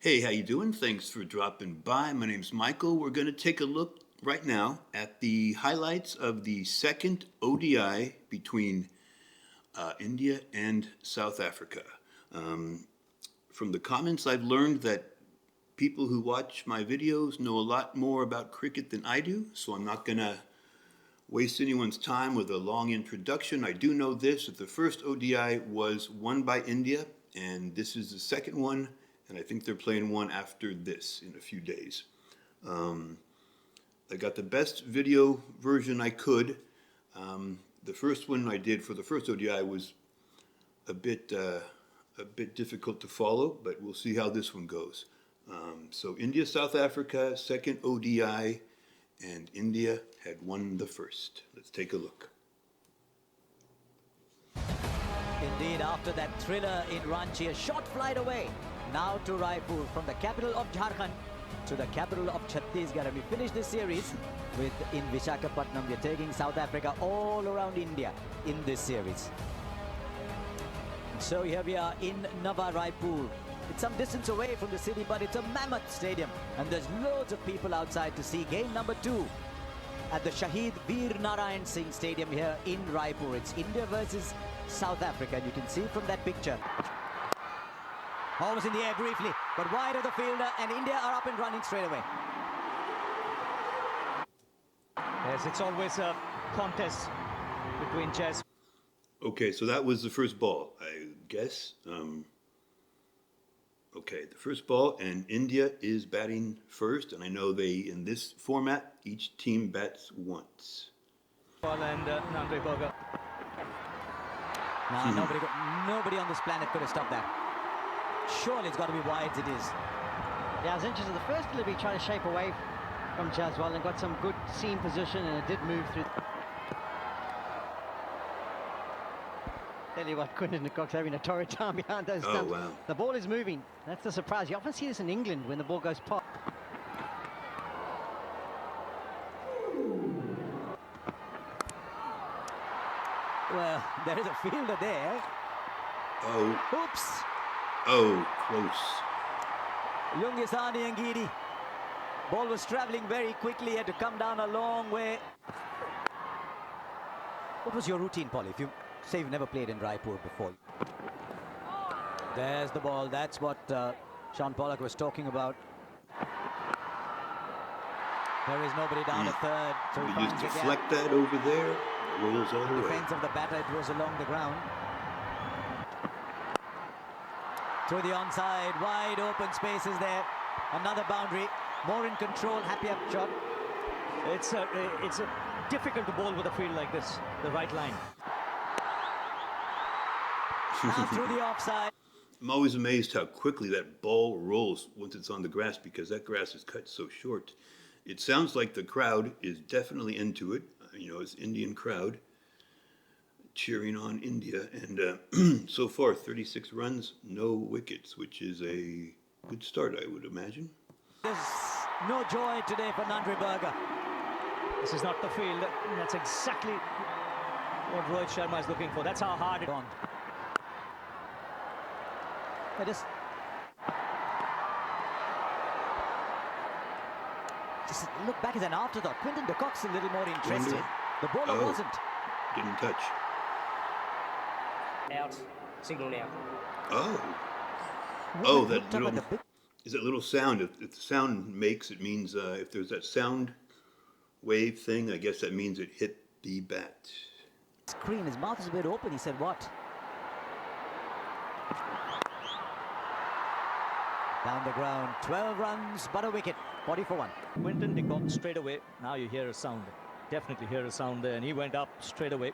Hey, how you doing? Thanks for dropping by. My name's Michael. We're going to take a look right now at the highlights of the second ODI between India and South Africa. From the comments, I've learned that people who watch my videos know a lot more about cricket than I do, so I'm not going to waste anyone's time with a long introduction. I do know this, that the first ODI was won by India, and this is the second one, and I think they're playing one after this in a few days. I got the best video version I could. The first one I did for the first ODI was a bit difficult to follow, but we'll see how this one goes. So India, South Africa, second ODI, and India had won the first. Let's take a look. Indeed, after that thriller in Ranchi, a short flight away. Now to Raipur, from the capital of Jharkhand to the capital of Chhattisgarh. And we finish this series with in Visakhapatnam. We're taking South Africa all around India in this series. So here we are in Nava Raipur. It's some distance away from the city, but it's a mammoth stadium. And there's loads of people outside to see game number 2 at the Shahid Veer Narayan Singh Stadium here in Raipur. It's India versus South Africa, and you can see from that picture. Almost in the air briefly, but wide of the fielder, and India are up and running straight away. Yes, it's always a contest between chess. Okay, so that was the first ball, I guess. Okay, the first ball, and India is batting first, and I know in this format, each team bats once. And Nandre Berger. Now, nobody on this planet could have stopped that. Surely it's got to be wide, it is. Yeah, I was interested. The first delivery tried to shape away from Jaswal and got some good seam position, and it did move through. Tell you what, Quinton de Kock's having a torrid time behind those stumps. Wow. The ball is moving. That's the surprise. You often see this in England when the ball goes pop. Well, there is a fielder there. Oh. Oops. Oh, close. Lungisani Angidi. Ball was travelling very quickly, had to come down a long way. What was your routine, Paul, if you say you've never played in Raipur before? There's the ball. That's what Sean Pollock was talking about. There is nobody down at third. So You just deflect that over there. It rolls all the way. Defense of the batter, it was along the ground. To the onside, wide open spaces there. Another boundary, more in control, happy up shot. It's difficult to bowl with a field like this, the right line. Now through the offside. I'm always amazed how quickly that ball rolls once it's on the grass, because that grass is cut so short. It sounds like the crowd is definitely into it. You know, it's Indian crowd cheering on India, and so far 36 runs, no wickets, which is a good start, I would imagine. There's no joy today for Nandre Berger. This is not the field. That's exactly what Rohit Sharma is looking for. That's how hard it on. Just look back as an afterthought. Quinton de Kock's a little more interested. The bowler wasn't. Didn't touch. Out. Signal now. Oh, that little... Is that little sound? If the sound makes, it means if there's that sound wave thing, I guess that means it hit the bat. Screen, his mouth is a bit open. He said, what? Down the ground, 12 runs, but a wicket, 40 for 1. Quinton de Kock straight away. Now you hear a sound. Definitely hear a sound there, and he went up straight away.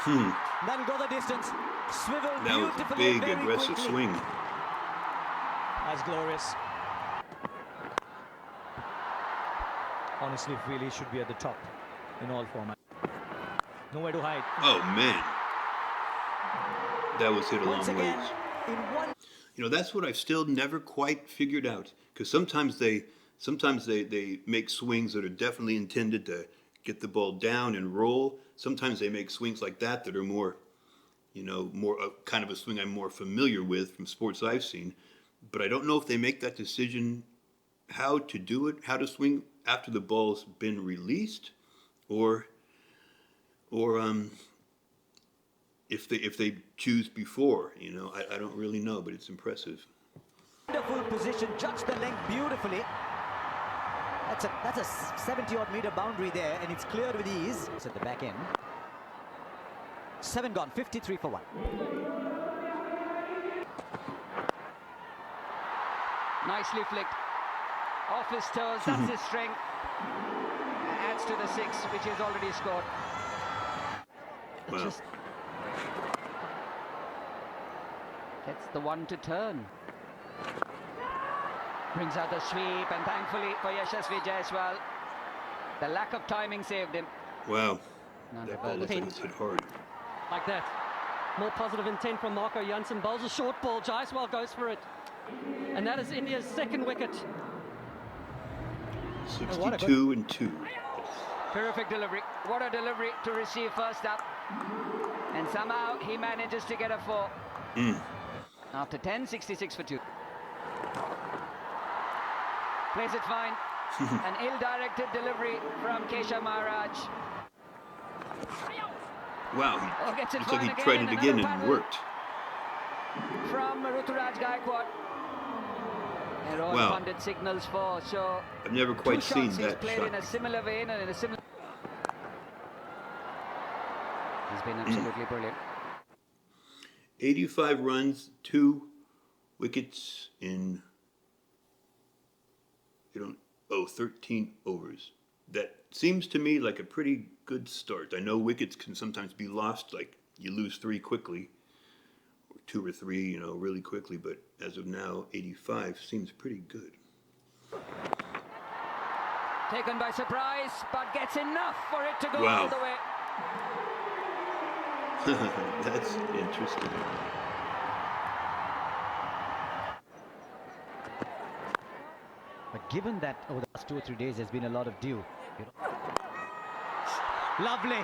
That'll go the distance. Swivel that was a big, aggressive swing. That's glorious. Honestly, feel he should be at the top in all formats. Nowhere to hide. Oh, man. That was hit a long ways. You know, that's what I've still never quite figured out. Because sometimes they make swings that are definitely intended to get the ball down and roll. Sometimes they make swings like that are more you know, more kind of a swing I'm more familiar with from sports I've seen. But I don't know if they make that decision how to do it, how to swing after the ball's been released, or if they choose before. You know, I don't really know, but it's impressive. Wonderful position, judged the length beautifully. That's a 70-odd meter boundary there, and it's cleared with ease. It's at the back end. 7 gone, 53 for 1. Nicely flicked. Off his toes, that's his strength. Adds to the 6, which he has already scored. Wow. Just Gets the one to turn. Brings out the sweep, and thankfully for Yashasvi Jaiswal, the lack of timing saved him. Wow. Not That a ball bad looks like attempt. it's hit hard. like that. More positive intent from Marco Janssen. Bowls a short ball. Jaiswal goes for it. And that is India's second wicket. 62 and 2. Terrific delivery. What a delivery to receive first up. And somehow he manages to get a 4. After 10, 66 for 2. Plays it fine. An ill-directed delivery from Keshav Maharaj. Wow, Oh, gets it looks like he fine tried again, it again another and paddle. worked. From Ruturaj Gaikwad. And all Wow. pundit signals for, so I've never two quite seen shots he's that played shot. in a similar vein and in a similar... He's been absolutely brilliant. 85 runs, 2 wickets in 13 overs. That seems to me like a pretty good start. I know wickets can sometimes be lost, like you lose 3 quickly, or 2 or 3, you know, really quickly, but as of now, 85 seems pretty good. Taken by surprise, but gets enough for it to go Wow. all the way. That's interesting. But given that over the last 2 or 3 days there's been a lot of dew, you know. Lovely.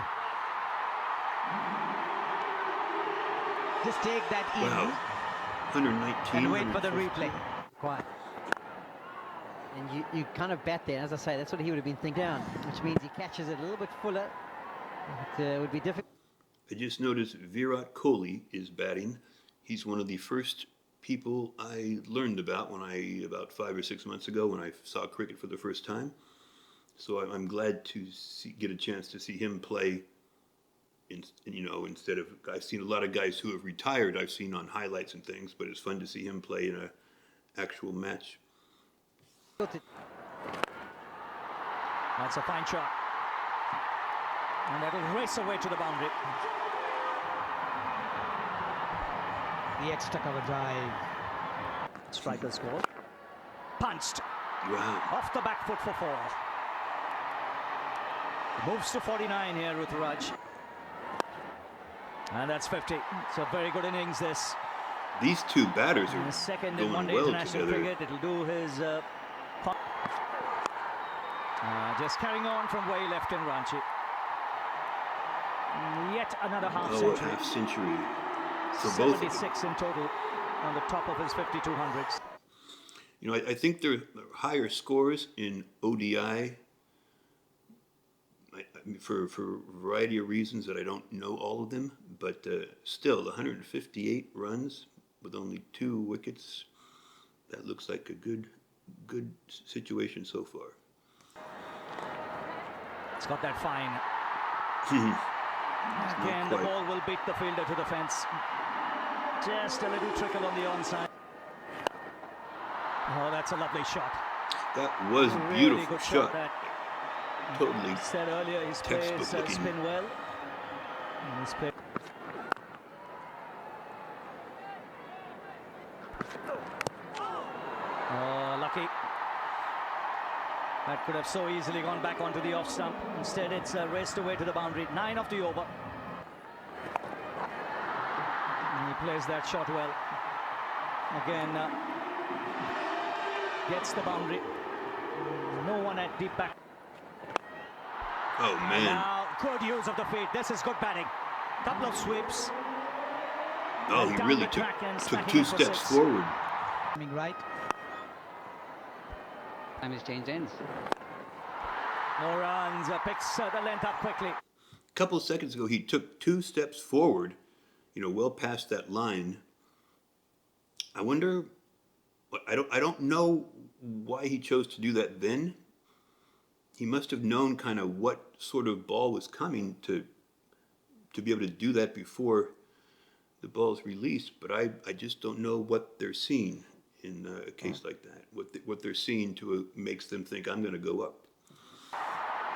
Just take that in Wow. 119. and wait for the 150. replay. Quiet. and you kind of bat there. As I say, that's what he would have been thinking down, which means he catches it a little bit fuller. It would be difficult. I just noticed Virat Kohli is batting. He's one of the first people I learned about about 5 or 6 months ago when I saw cricket for the first time. So I'm glad to get a chance to see him play. Instead of, I've seen a lot of guys who have retired. I've seen on highlights and things, but it's fun to see him play in an actual match. That's a fine shot. And that'll race away to the boundary. The extra cover drive. Striker score. Punched. Wow. Off the back foot for 4. Moves to 49 here, Ruturaj. And that's 50. It's a very good innings, this. These two batters And are his second in going one-day well international together. cricket. It'll do his... just carrying on from where he left in Ranchi. Yet another half Oh, a century. half century for both of them. 76 in total on the top of his 5200s. You know, I think there are higher scores in ODI for a variety of reasons that I don't know all of them, but still, 158 runs with only 2 wickets, that looks like a good situation so far. It's got that fine. Not Again, the quite. ball will beat the fielder to the fence. Just a little trickle on the onside. Oh, that's a lovely shot. That was a Really beautiful good shot. That Totally. said earlier, his Textbook plays looking. spin well. And his play. Oh, lucky. That could have so easily gone back onto the off stump. Instead, it's raced away to the boundary. 9 of the over. And he plays that shot well. Again, gets the boundary. No one at deep back. Oh, man. Now, good use of the feet. This is good batting. Couple of sweeps. Oh, he really took 2 steps forward. Coming right. Time has changed ends. No runs, picks the length up quickly. A couple of seconds ago, he took 2 steps forward, well past that line. I wonder, I don't know why he chose to do that then. He must have known kind of what sort of ball was coming to be able to do that before the ball is released. But I just don't know what they're seeing in a case like that. What they're seeing makes them think I'm going to go up.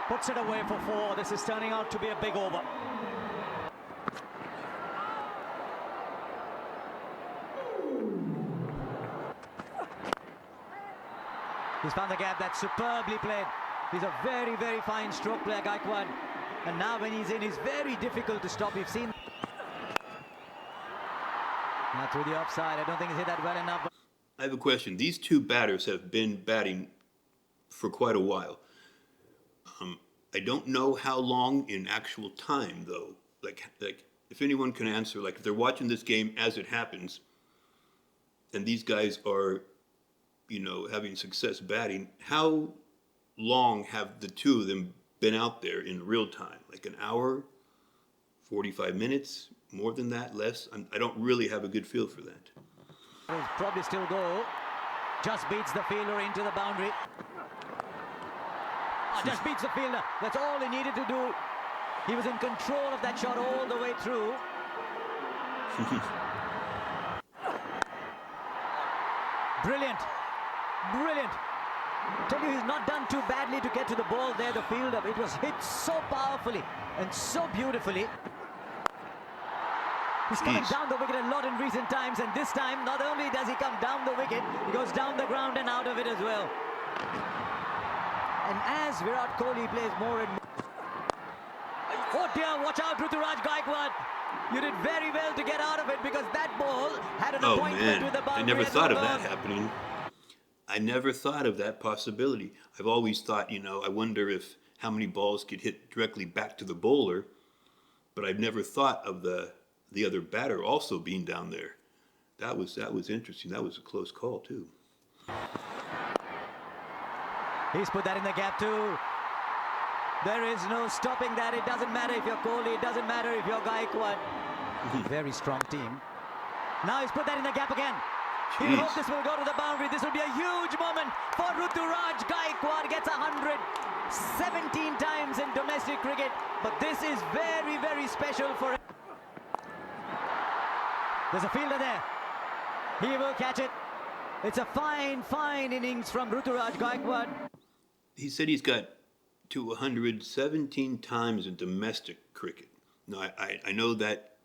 Puts it away for 4. This is turning out to be a big over. He's found the gap. That's superbly played. He's a very, very fine stroke player, Gaikwad. And now when he's in, it's very difficult to stop. We've seen... Now through the offside. I don't think he's hit that well enough. I have a question. These 2 batters have been batting for quite a while. I don't know how long in actual time, though. Like if anyone can answer, like if they're watching this game as it happens, and these guys are, having success batting, how long have the 2 of them been out there in real time? Like an hour, 45 minutes, more than that, less? I don't really have a good feel for that. Will probably still go. Just beats the fielder into the boundary. Just beats the fielder. That's all he needed to do. He was in control of that shot all the way through. Brilliant. Brilliant. Tell you, he's not done too badly to get to the ball there, the fielder. It was hit so powerfully and so beautifully. He's coming down the wicket a lot in recent times, and this time not only does he come down the wicket, he goes down the ground and out of it as well. And as Virat Kohli plays more and more... Oh dear, watch out, Ruturaj Gaikwad. You did very well to get out of it, because that ball had an appointment with the boundary. I never thought of that happening. I never thought of that possibility. I've always thought, I wonder how many balls could hit directly back to the bowler, but I've never thought of the other batter also being down there. That was interesting. That was a close call too. He's put that in the gap too. There is no stopping that. It doesn't matter if you're Kohli. It doesn't matter if you're Gaikwad. Very strong team. Now he's put that in the gap again. He hopes this will go to the boundary. This will be a huge moment for Ruturaj Gaikwad. Gets 100 17 times in domestic cricket. But this is very, very special for him. There's a fielder there. He will catch it. It's a fine, fine innings from Ruturaj Gaikwad. He said he's got to 117 times in domestic cricket. Now, I know that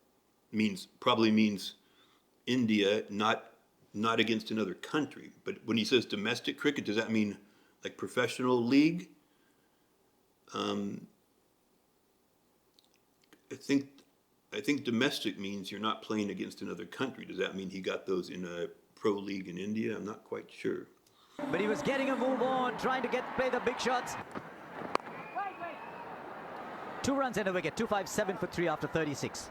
probably means India, not against another country. But when he says domestic cricket, does that mean like professional league? I think domestic means you're not playing against another country. Does that mean he got those in a pro league in India? I'm not quite sure. But he was getting a move on, trying to play the big shots. 2 runs and a wicket, 257 for 3 after 36.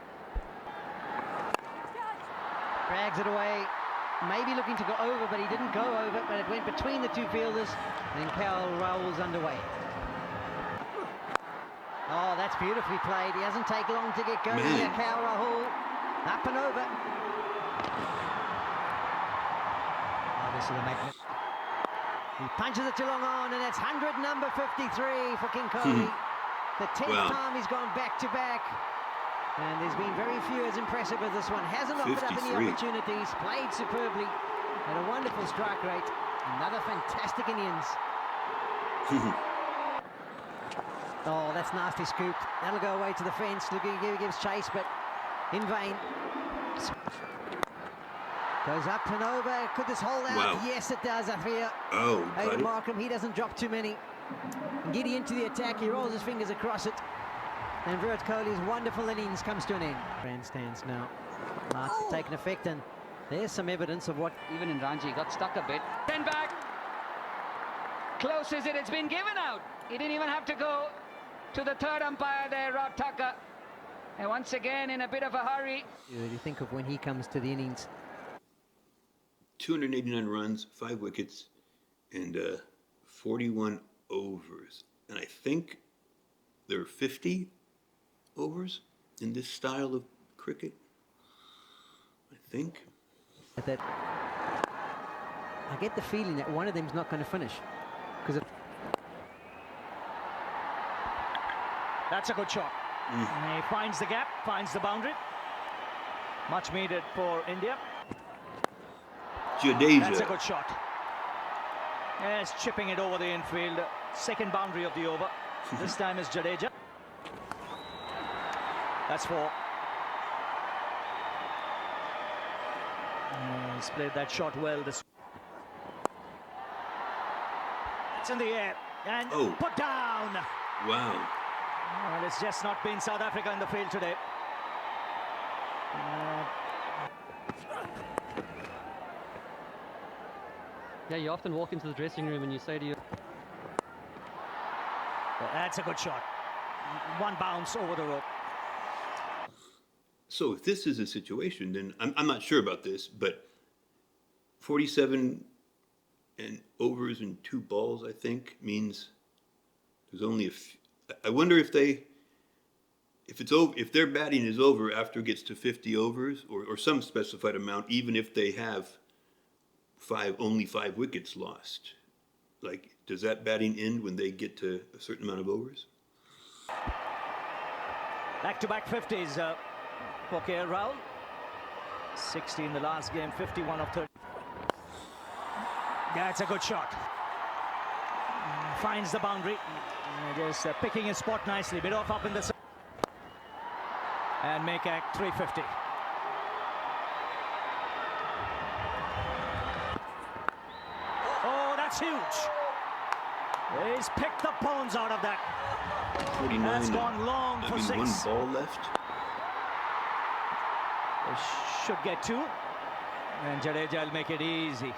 Drags it away, maybe looking to go over, but he didn't go over, but it went between the 2 fielders, and KL Rahul's underway. Oh, that's beautifully played. He doesn't take long to get going here, KL Rahul. Up and over. Oh, this is a magnet. He punches it too long on, and that's 100 number 53 for King Kohli. The 10th time he's gone back-to-back. And there's been very few as impressive as this one. Hasn't offered up any opportunities. Played superbly. Had a wonderful strike rate. Another fantastic innings. Oh, that's nasty scooped. That'll go away to the fence. Looking, he gives chase, but in vain. Goes up and over. Could this hold out? Wow. Yes, it does, I fear. Oh, Aiden Markham, he doesn't drop too many. Giddy into the attack. He rolls his fingers across it. And Virat Kohli's wonderful innings comes to an end. Grandstands now. Marks have taken effect, and there's some evidence of what... Even in Ranji, got stuck a bit. Then back. Close is it? It's been given out. He didn't even have to go to the third umpire there, Rod Tucker. And once again, in a bit of a hurry. You think of when he comes to the innings. 289 runs, 5 wickets, and 41 overs. And I think there are 50 overs in this style of cricket. I think. That I get the feeling that one of them's not going to finish. Because That's a good shot. And he finds the gap, finds the boundary. Much needed for India. Jadeja. That's a good shot. Yes, chipping it over the infield. Second boundary of the over. This time is Jadeja. That's 4. He's played that shot well. It's in the air and put down. Wow. Well, it's just not been South Africa in the field today. Yeah, you often walk into the dressing room and you say to you, That's a good shot. One bounce over the rope. So if this is a situation, then I'm not sure about this, but 47 and overs and 2 balls, I think, means there's only I wonder if their batting is over after it gets to 50 overs or some specified amount, even if they have only 5 wickets lost. Like, does that batting end when they get to a certain amount of overs? Back-to-back 50s for KL Rahul. 60 in the last game, 51 of 30. That's a good shot. Finds the boundary. Just picking his spot nicely. Bit off up in the... And make act 350. Oh, that's huge. He's picked the bones out of that. 49. That's gone long for 6. 1 ball left. They should get 2. And Jadeja will make it easy.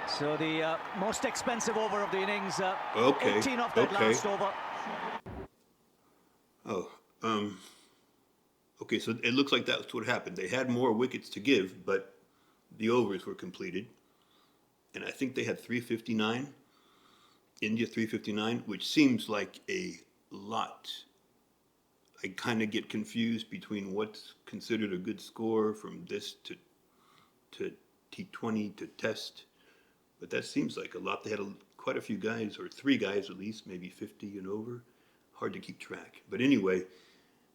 So the most expensive over of the innings, 18 of that last over. Okay, so it looks like that's what happened. They had more wickets to give, but the overs were completed. And I think they had 359, India 359, which seems like a lot. I kind of get confused between what's considered a good score from this to T20 to Test. But that seems like a lot. They had quite a few guys, or 3 guys at least, maybe 50 and over. Hard to keep track. But anyway,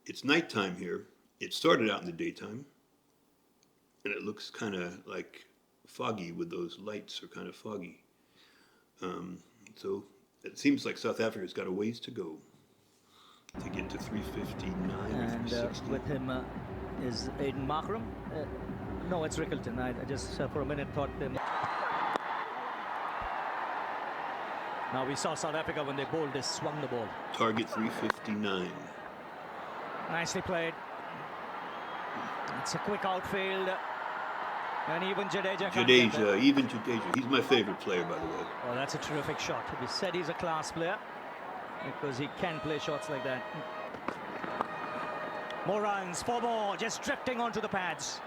it's nighttime here. It started out in the daytime. And it looks kind of like foggy with those lights are kind of foggy. So it seems like South Africa's got a ways to go to get to 359 or 360. With him is Aiden Markram. No, it's Rickleton. I just for a minute thought him. Now we saw South Africa when they bowled, they swung the ball. Target 359. Nicely played. It's a quick outfield. And even Jadeja. Even Jadeja. He's my favorite player, by the way. Oh, that's a terrific shot. We said he's a class player because he can play shots like that. More runs, 4 more, just drifting onto the pads.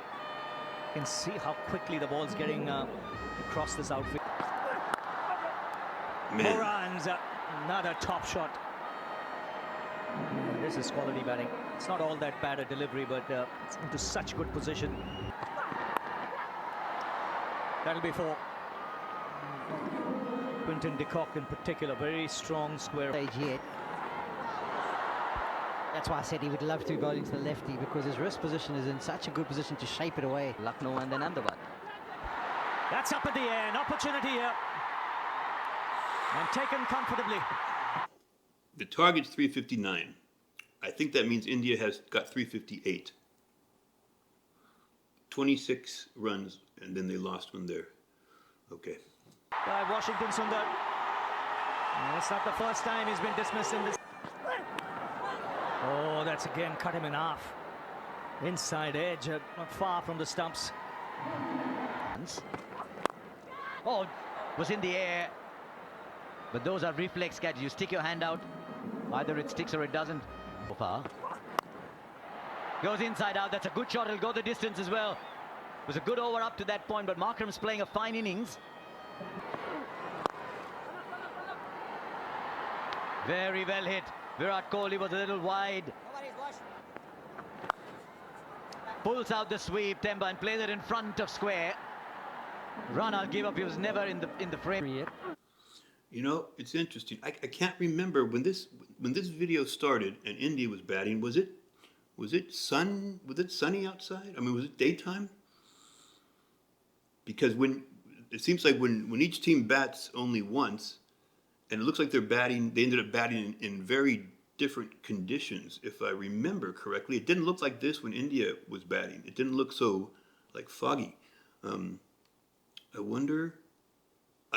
You can see how quickly the ball's getting across this outfield. More runs, another top shot. This is quality batting. It's not all that bad a delivery, but it's into such good position. That'll be 4. Quinton de Kock in particular, very strong square. Stage yet. That's why I said he would love to be bowling to the lefty, because his wrist position is in such a good position to shape it away. Lucknow and then Ahmedabad. That's up in the air, an opportunity here. And taken comfortably. The target's 359. I think that means India has got 358. 26 runs, and then they lost one there. Okay. By Washington Sundar. It's not the first time he's been dismissed in this. Oh, that's again cut him in half. Inside edge, not far from the stumps. Oh, was in the air. But those are reflex catches. You stick your hand out. Either it sticks or it doesn't. So far. Goes inside out. That's a good shot. He'll go the distance as well. It was a good over up to that point, but Markram's playing a fine innings. Very well hit. Virat Kohli was a little wide. Pulls out the sweep, Temba, and plays it in front of square. Run, I'll give up. He was never in the frame yet. You know, it's interesting. I can't remember when this video started and India was batting. Was it sunny outside? I mean, was it daytime? Because it seems like when each team bats only once, and it looks like they ended up batting in very different conditions, if I remember correctly. It didn't look like this when India was batting. It didn't look so like foggy. I wonder.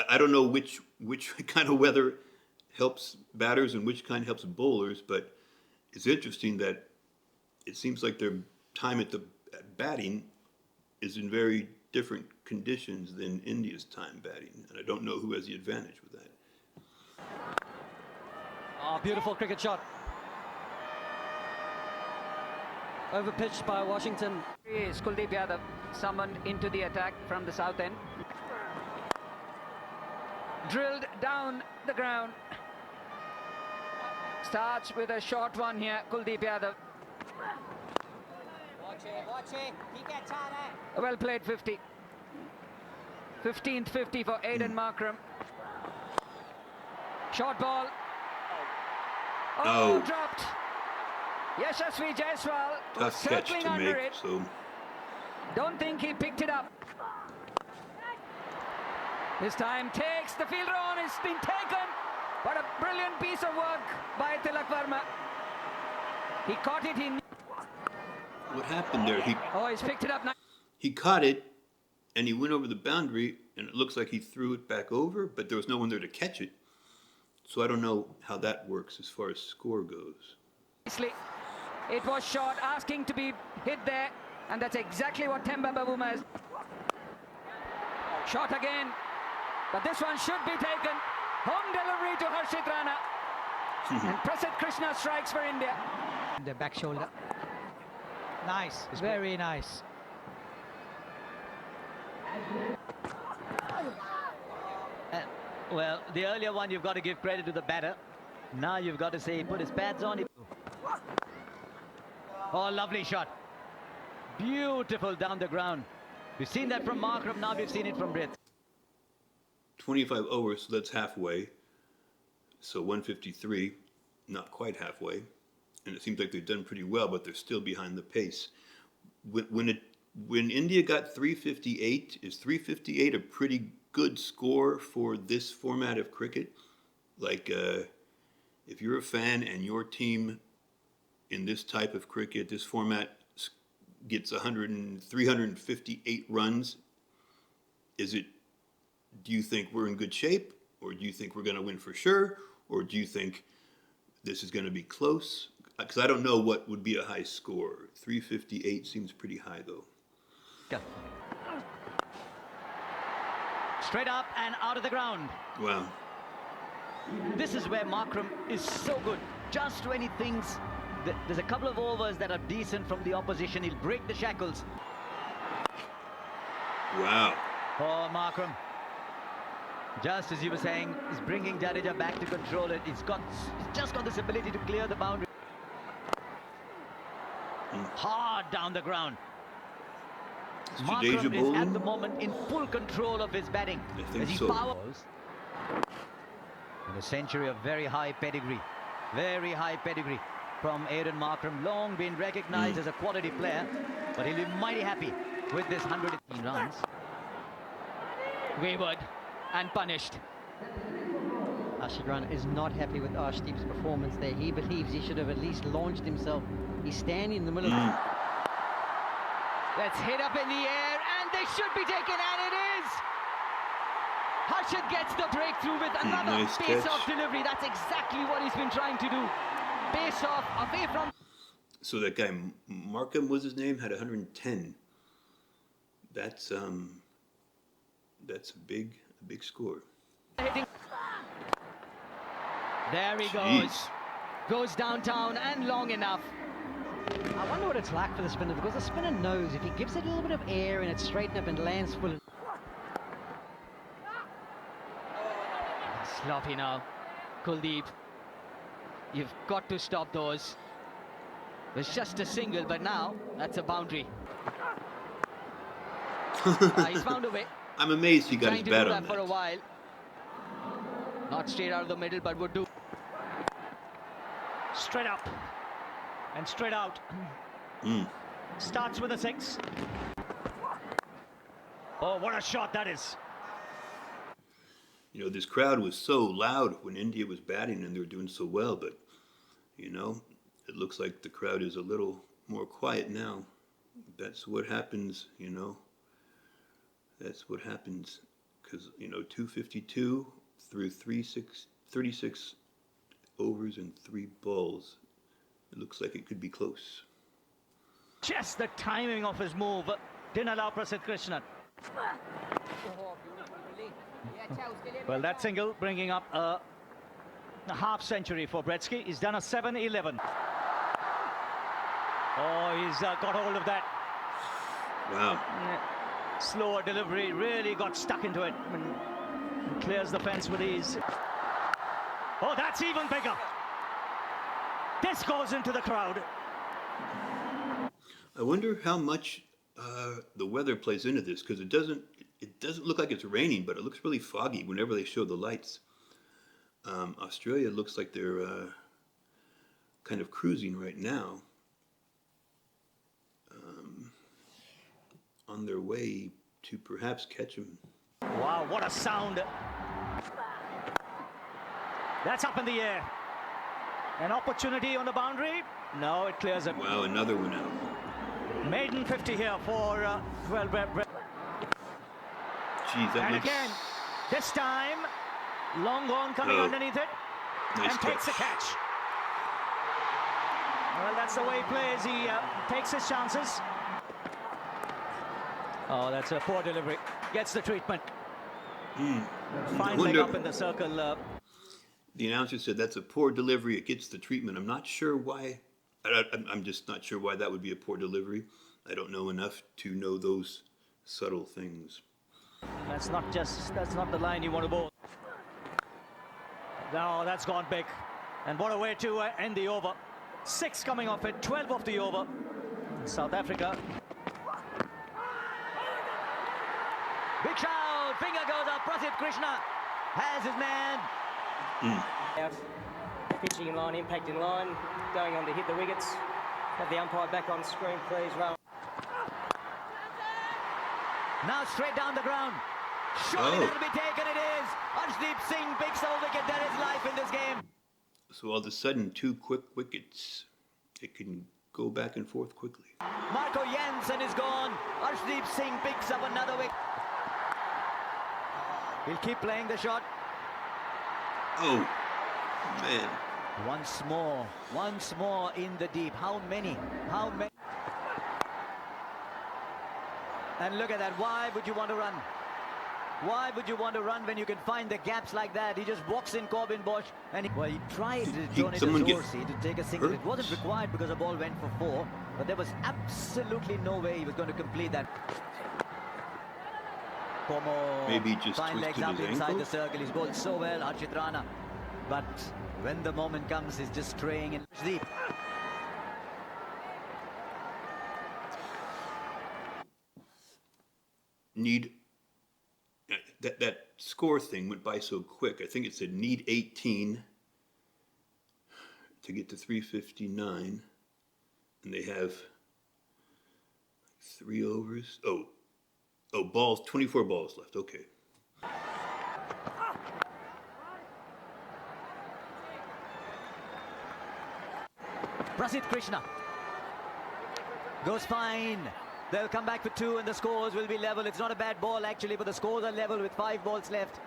I don't know which kind of weather helps batters and which kind helps bowlers, but it's interesting that it seems like their time at batting is in very different conditions than India's time batting, and I don't know who has the advantage with that. Oh, beautiful cricket shot. Overpitched by Washington. Is Kuldeep Yadav summoned into the attack from the south end. Drilled down the ground. Starts with a short one here, Kuldeep Yadav. Watch it. He gets on it. A well played 50. 15th 50 for Aiden Markram. Short ball. Oh, dropped. Yashasvi Jaiswal was Tough catch circling to under make, it. so Don't think he picked it up. This time takes the fielder on. It's been taken. What a brilliant piece of work by Tilak Verma. He caught it. what happened there? He's picked it up now. He caught it, and he went over the boundary, and it looks like he threw it back over, but there was no one there to catch it. So I don't know how that works as far as score goes. It was short, asking to be hit there, and that's exactly what Temba Bavuma has. Shot again, but this one should be taken. Home delivery to Harshit Rana. And Prasad Krishna strikes for India. The back shoulder. Nice, very nice. Well, the earlier one, you've got to give credit to the batter. Now you've got to say he put his pads on. Oh, lovely shot. Beautiful down the ground. We've seen that from Markram, now we've seen it from Brits. 25 overs, so that's halfway. So 153, not quite halfway. And it seems like they've done pretty well, but they're still behind the pace. When India got 358, is 358 a pretty good score for this format of cricket? Like, if you're a fan and your team in this type of cricket, this format gets 358 runs, do you think we're in good shape? Or do you think we're going to win for sure? Or do you think this is going to be close? Because I don't know what would be a high score. 358 seems pretty high, though. Go. Straight up and out of the ground. Wow. This is where Markram is so good. Just when he thinks that there's a couple of overs that are decent from the opposition, he'll break the shackles. Wow. Oh, Markram. Just as you were saying, he's bringing Jadeja back to control it. He's just got this ability to clear the boundary. Hard down the ground. Markram is at the moment in full control of his batting. I think as he so. powers. And a century of very high pedigree from Aiden Markram, long been recognized as a quality player, but he'll be mighty happy with this 118 runs. Wayward and punished. Harshit Rana is not happy with Arshdeep's performance there. He believes he should have at least launched himself. He's standing in the middle of Let's hit up in the air, and they should be taken, and it is! Harshit gets the breakthrough with another nice pace-off catch. delivery. That's exactly what he's been trying to do. Pace-off, away from... So that guy, Markham was his name, had 110. That's a big score. Hitting. There he Jeez. goes. Goes downtown and long enough. I wonder what it's like for the spinner, because the spinner knows if he gives it a little bit of air and it's straightened up and lands full. Sloppy now. Kuldeep, you've got to stop those. It was just a single, but now that's a boundary. He's found a way. I'm amazed he got his bat on that. For a while. Not straight out of the middle, but would do. Straight up and straight out. Starts with a 6. Oh, what a shot that is. You know, this crowd was so loud when India was batting and they were doing so well, but, you know, it looks like the crowd is a little more quiet now. That's what happens, you know. That's what happens because, you know, 252 through 36 overs and 3 balls. It looks like it could be close. Just the timing of his move didn't allow Prasidh Krishnan. Well, that single bringing up a half century for Bretsky. He's done a 7-11. Oh, he's got hold of that. Wow. Slower delivery, really got stuck into it and clears the fence with ease. Oh, that's even bigger. This goes into the crowd. I wonder how much the weather plays into this, because it doesn't look like it's raining, but it looks really foggy whenever they show the lights. Australia looks like they're kind of cruising right now, on their way to perhaps catch him. Wow, what a sound. That's up in the air. An opportunity on the boundary. No, it clears it. Wow, another one out. Maiden 50 here for 12. Geez, that and looks... again, this time, long gone coming underneath it. Nice and catch. Takes the catch. Well, that's the way he plays. He takes his chances. Oh, that's a poor delivery. Gets the treatment. Fine leg up in the circle. The announcer said that's a poor delivery. It gets the treatment. I'm not sure why. I'm just not sure why that would be a poor delivery. I don't know enough to know those subtle things. That's not the line you want to bowl. No, that's gone big. And what a way to end the over. 6 coming off it, 12 off the over. South Africa. Big shout, finger goes up, Prasidh Krishna has his man. Out, pitching in line, impact in line, going on to hit the wickets. Have the umpire back on screen, please, Rowan. Now straight down the ground. Surely that'll be taken, it is. Arshdeep Singh picks a wicket, there is life in this game. So all of a sudden, 2 quick wickets. It can go back and forth quickly. Marco Jansen is gone. Arshdeep Singh picks up another wicket. He'll keep playing the shot. Oh, man. Once more in the deep. How many? And look at that. Why would you want to run? Why would you want to run when you can find the gaps like that? He just walks in Corbin Bosch and he tried to take a single. It wasn't required because the ball went for 4, but there was absolutely no way he was going to complete that. Como maybe just fine legs twisted up his inside ankle. the circle. He's bowled so well, Harshit Rana. But when the moment comes, he's just straying in deep. That score thing went by so quick. I think it said need 18 to get to 359, and they have 3 overs. Oh, balls, 24 balls left. Okay. Prasidh Krishna goes fine. They'll come back for 2 and the scores will be level. It's not a bad ball actually, but the scores are level with 5 balls left.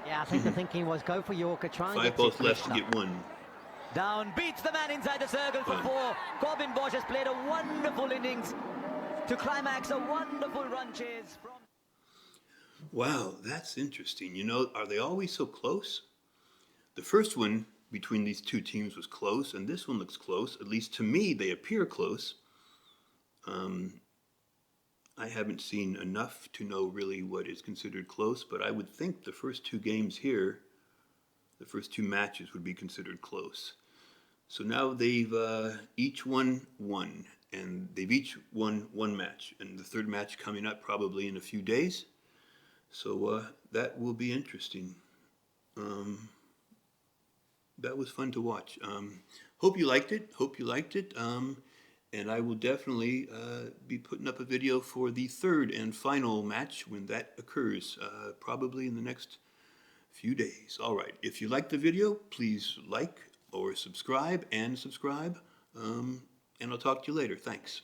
Yeah, I think the thinking was go for Yorker, try and 5 get balls to left to Krishna. get 1. Down, beats the man inside the circle for 4. Corbin Bosch has played a wonderful innings to climax a wonderful run chase from... Wow, that's interesting. You know, are they always so close? The first one, between these two teams was close, and this one looks close. At least to me, they appear close. I haven't seen enough to know really what is considered close, but I would think the first two games here, the first two matches would be considered close. So now they've each won one, and they've each won one match, and the third match coming up probably in a few days. So that will be interesting. That was fun to watch. Hope you liked it. And I will definitely be putting up a video for the third and final match when that occurs, probably in the next few days. All right. If you liked the video, please like or subscribe and subscribe. And I'll talk to you later. Thanks.